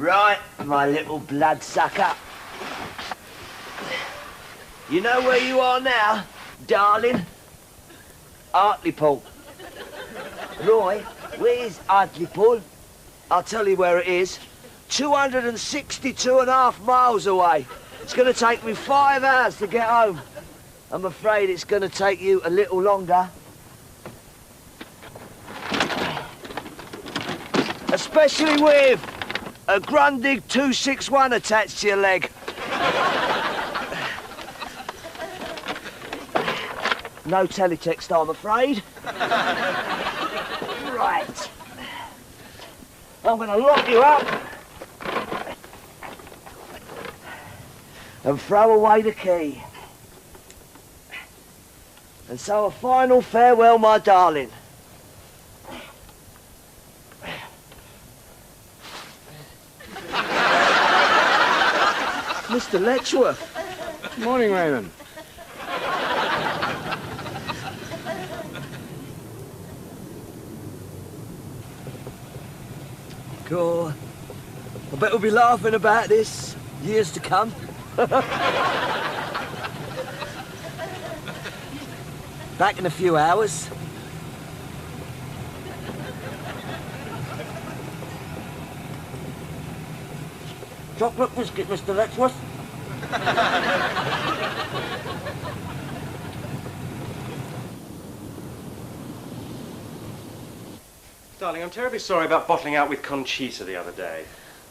Right, my little bloodsucker. You know where you are now, darling? Hartlepool. Roy, where's Hartlepool? I'll tell you where it is. 262.5 miles away. It's going to take me 5 hours to get home. I'm afraid it's going to take you a little longer. Especially with a Grundig 261 attached to your leg. No teletext, I'm afraid. Right. I'm going to lock you up and throw away the key. And so a final farewell, my darling. Mr. Letchworth. Morning, Raymond. God, I bet we'll be laughing about this years to come. Back in a few hours. Chocolate biscuit, Mr. Letchworth. Darling, I'm terribly sorry about bottling out with Conchita the other day.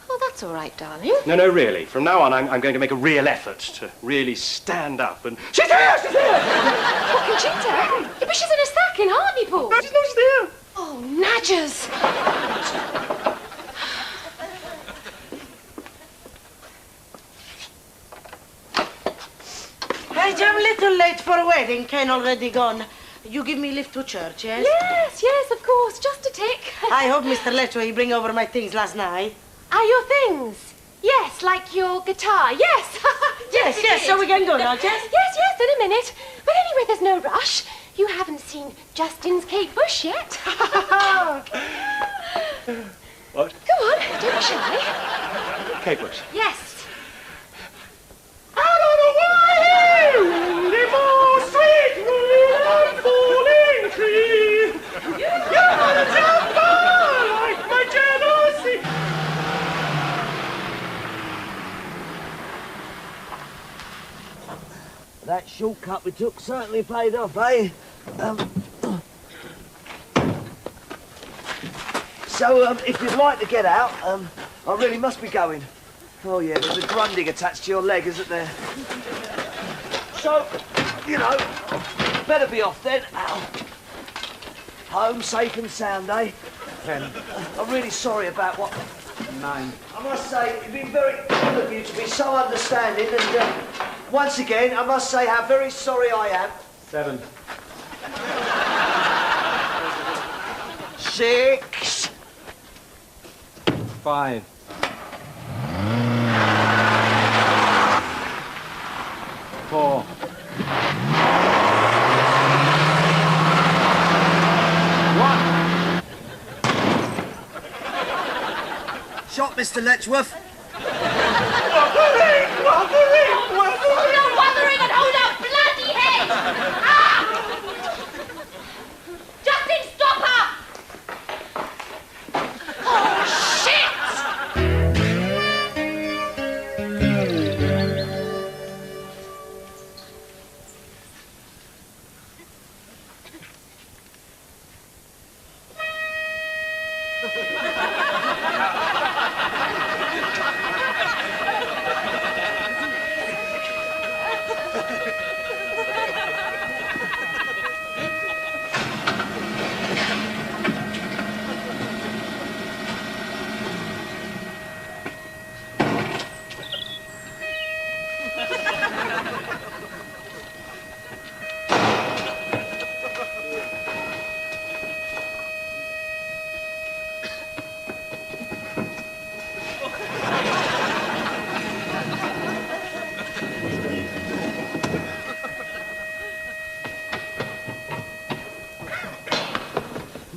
Oh, that's all right, darling. No, really. From now on, I'm going to make a real effort to really stand up and... She's here! She's here! What, Conchita? Yeah, but she's in a sack in Hartlepool. No, she's here. Oh, Nadgers. I'm a little late for a wedding. Ken already gone. You give me lift to church, yes? Yes, of course. Just a tick. I hope Mr. Letchworth bring over my things last night. Are your things? Yes, like your guitar. Yes. Yes, so we can go now, yes? Yes, in a minute. But anyway, there's no rush. You haven't seen Justin's Kate Bush yet. What? Go on, don't be shy. Kate Bush. Yes. Out of the way! More sweet and falling tree. You're gonna jump like my jealousy. That shortcut we took certainly paid off, eh? So, if you'd like to get out, I really must be going. Oh, yeah, there's a Grundig attached to your leg, isn't there? So, you know, better be off then. Ow. Home safe and sound, eh? I'm really sorry about what... 9. I must say, it's been very good of you to be so understanding, and once again, I must say how very sorry I am. 7. 6. 5. 4. 1. Shot, Mr. Letchworth. Wuthering, and hold up, bloody head! Ah! Justin, stop her! Oh, shit!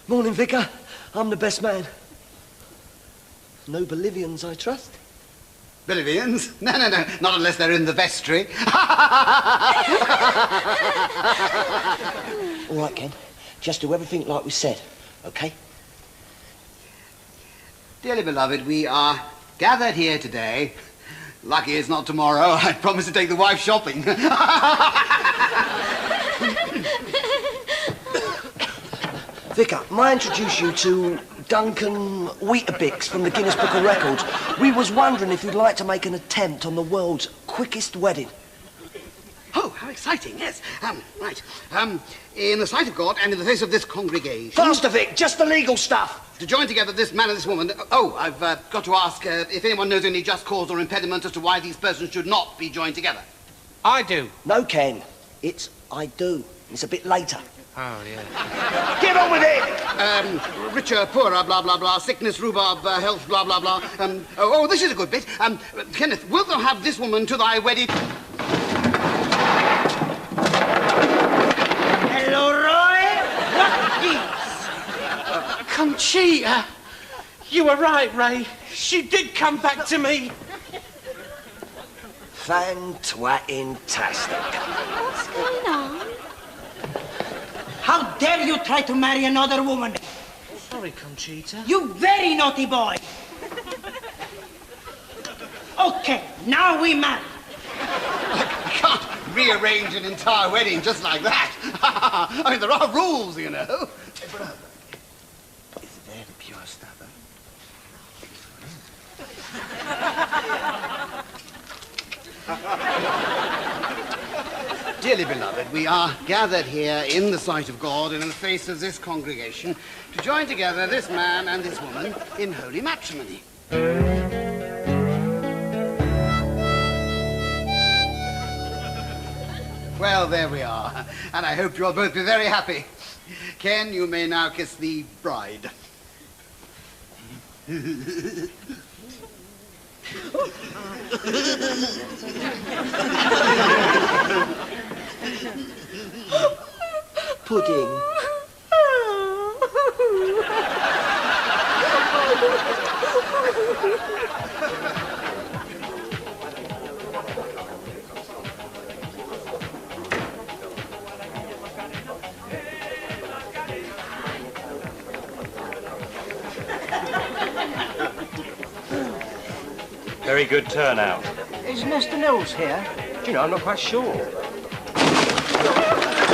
Morning, Vicar. I'm the best man. No Bolivians, I trust? Bolivians? No, no, no, not unless they're in the vestry. All right, Ken. Just do everything like we said, OK? Dearly beloved, we are gathered here today. Lucky it's not tomorrow. I promised to take the wife shopping. Vicar, may I introduce you to Duncan Weetabix from the Guinness Book of Records? We was wondering if you'd like to make an attempt on the world's quickest wedding. Oh, how exciting, yes. Right. In the sight of God and in the face of this congregation... Faster, Vic, just the legal stuff. To join together this man and this woman... Oh, I've got to ask if anyone knows any just cause or impediment as to why these persons should not be joined together. I do. No, Ken. It's I do. It's a bit later. Oh, yeah. Get on with it! Richer, poorer, blah, blah, blah. Sickness, rhubarb, health, blah, blah, blah. Oh, this is a good bit. Kenneth, wilt thou have this woman to thy wedded... Hello, Roy. What is? Conchita! You were right, Ray. She did come back to me. Fan-twatting-tastic. What's going on? How dare you try to marry another woman? Sorry, Conchita. You very naughty boy. Okay, now we marry. I can't rearrange an entire wedding just like that. I mean, there are rules, you know. Is there the pure stuff, Dearly beloved, we are gathered here in the sight of God and in the face of this congregation to join together this man and this woman in holy matrimony. Well, there we are, and I hope you'll both be very happy. Ken, you may now kiss the bride. Pudding. Very good turnout. Is Mr. Mills here? Do you know, I'm not quite sure.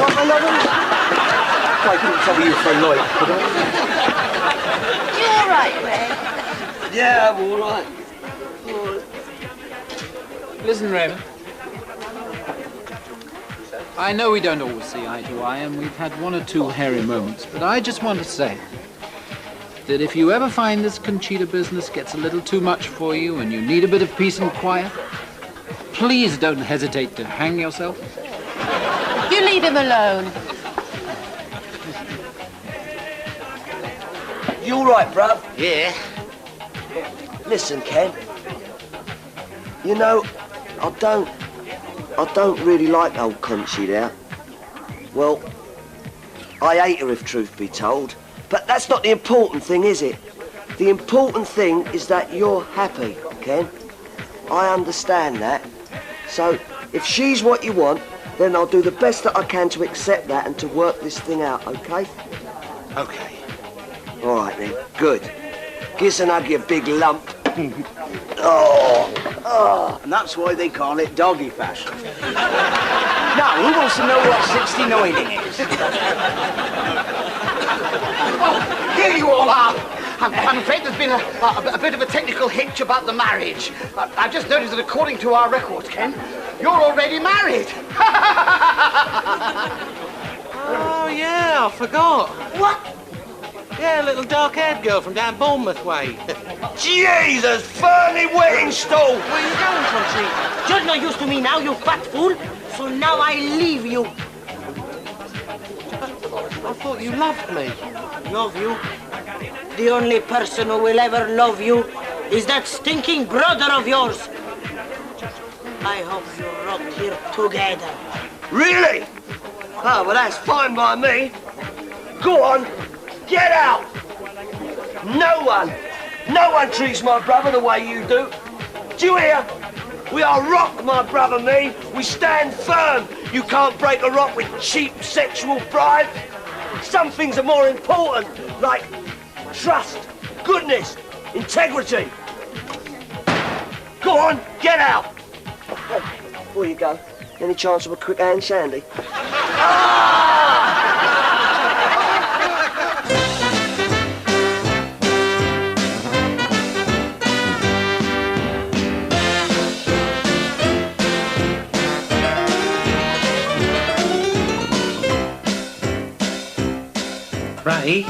What, my loving? I couldn't trouble you for a night, could I? You all right, Ray? Yeah, I'm all right. Listen, Raymond. I know we don't always see eye to eye, and we've had one or two hairy moments, but I just want to say that if you ever find this Conchita business gets a little too much for you and you need a bit of peace and quiet, please don't hesitate to hang yourself. You leave him alone. You all right, bruv? Yeah. Listen, Ken. You know, I don't really like old Conchita. Well, I hate her if truth be told. But that's not the important thing, is it? The important thing is that you're happy, Ken. I understand that. So, if she's what you want, then I'll do the best that I can to accept that and to work this thing out, OK? Okay. All right, then. Good. Give us an hug, you big lump. Oh. And that's why they call it doggy fashion. Now, who wants to know what 69ing is? Oh, here you all are. I'm afraid there's been a bit of a technical hitch about the marriage. I've just noticed that according to our records, Ken, you're already married. Oh, yeah, I forgot. What? Yeah, a little dark-haired girl from down Bournemouth way. Jesus, Fernie Whittingstall! Where are you going, Conchita? You're no use to me now, you fat fool. So now I leave you. I thought you loved me. Love you? The only person who will ever love you is that stinking brother of yours. I hope you rot here together. Really? Oh, well, that's fine by me. Go on, get out. No one, No one treats my brother the way you do. Do you hear? We are rock, my brother, me. We stand firm. You can't break a rock with cheap sexual pride. Some things are more important, like trust, goodness, integrity. Go on, get out. Hey, before you go, any chance of a quick hand shandy? Ray?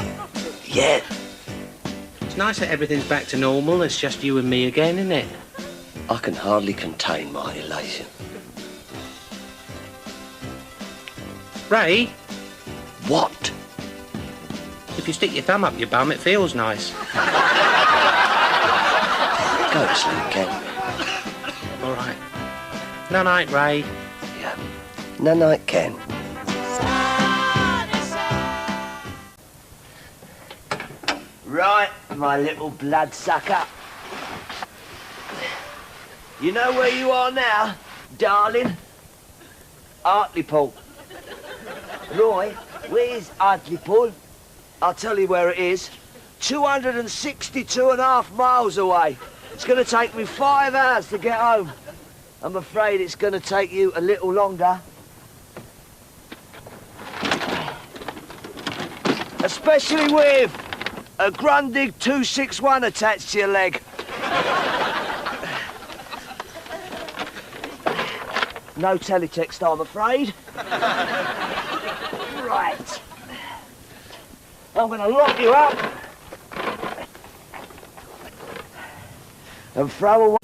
Yeah. It's nice that everything's back to normal. It's just you and me again, isn't it? I can hardly contain my elation. Ray? What? If you stick your thumb up your bum, it feels nice. Go to sleep, Ken. All right. Night-night, Ray. Yeah. Night-night, Ken. Right, my little bloodsucker. You know where you are now, darling? Hartlepool. Roy, where's Hartlepool? I'll tell you where it is. 262.5 miles away. It's going to take me 5 hours to get home. I'm afraid it's going to take you a little longer. Especially with a Grundig 261 attached to your leg. No teletext, I'm afraid. Right. I'm going to lock you up and throw away.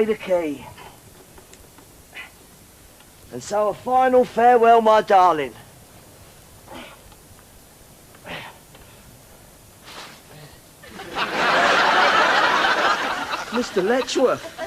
The key. And so a final farewell, my darling. Mr. Letchworth.